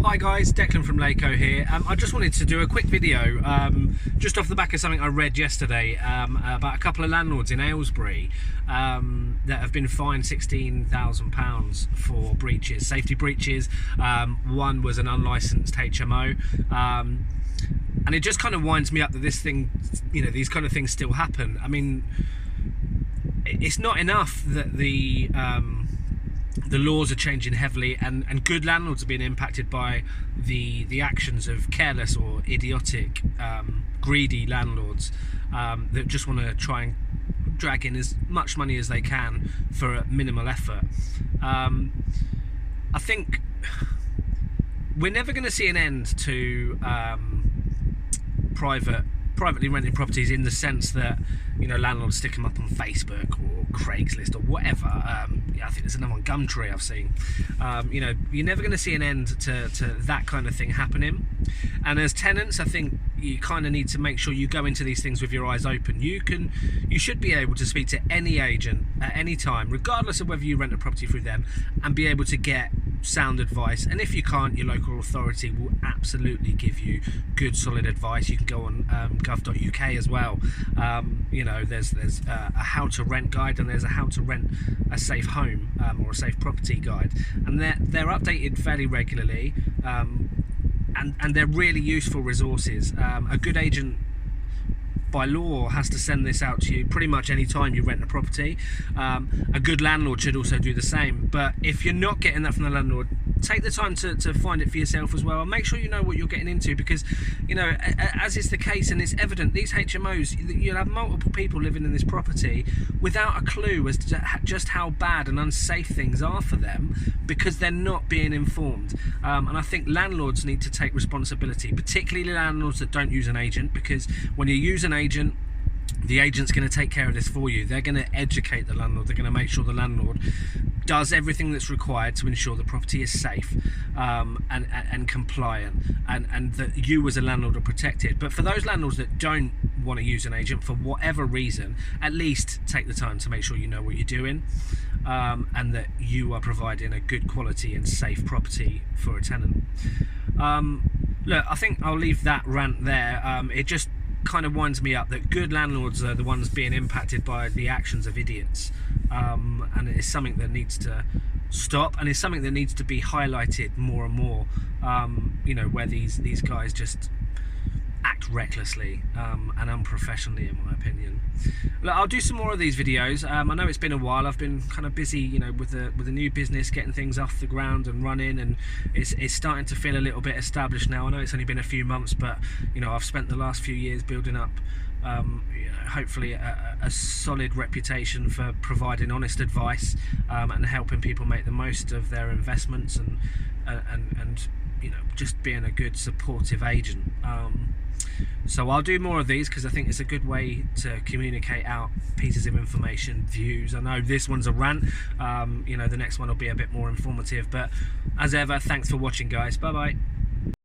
Hi guys, Declan from Laco here. I just wanted to do a quick video just off the back of something I read yesterday about a couple of landlords in Aylesbury that have been fined £16,000 for breaches, safety breaches. One was an unlicensed HMO, and it just kind of winds me up that this thing, these kind of things still happen. I mean, it's not enough that the laws are changing heavily and good landlords are being impacted by the actions of careless or idiotic greedy landlords that just want to try and drag in as much money as they can for a minimal effort. I think we're never going to see an end to privately rented properties, in the sense that landlords stick them up on Facebook or Craigslist or whatever. I think there's another one, Gumtree, I've seen. You're never going to see an end to that kind of thing happening. And as tenants, I think you kind of need to make sure you go into these things with your eyes open. You should be able to speak to any agent at any time, regardless of whether you rent a property through them, and be able to get sound advice. And if you can't, your local authority will absolutely give you good solid advice. You can go on gov.uk as well. There's a how to rent guide, and there's a how to rent a safe home or a safe property guide, and they're updated fairly regularly, and they're really useful resources. A good agent by law has to send this out to you pretty much any time you rent a property. A good landlord should also do the same, but if you're not getting that from the landlord, take the time to find it for yourself as well, and make sure you know what you're getting into, because as is the case, and it's evident, these HMOs, you'll have multiple people living in this property without a clue as to just how bad and unsafe things are for them, because they're not being informed. And I think landlords need to take responsibility, particularly landlords that don't use an agent, because when you use an agent, the agent's going to take care of this for you. They're going to educate the landlord. They're going to make sure the landlord does everything that's required to ensure the property is safe and compliant, and that you as a landlord are protected. But for those landlords that don't want to use an agent for whatever reason, at least take the time to make sure you know what you're doing, and that you are providing a good quality and safe property for a tenant. Look, I think I'll leave that rant there. It just kind of winds me up that good landlords are the ones being impacted by the actions of idiots, and it's something that needs to stop, and it's something that needs to be highlighted more and more, where these guys just act recklessly and unprofessionally, in my opinion. Look, I'll do some more of these videos. I know it's been a while. I've been kind of busy, with the new business, getting things off the ground and running, and it's starting to feel a little bit established now. I know it's only been a few months, but I've spent the last few years building up hopefully a solid reputation for providing honest advice and helping people make the most of their investments, and just being a good supportive agent. So I'll do more of these, because I think it's a good way to communicate out pieces of information, views. I know this one's a rant, the next one will be a bit more informative, but as ever, thanks for watching, guys. Bye bye.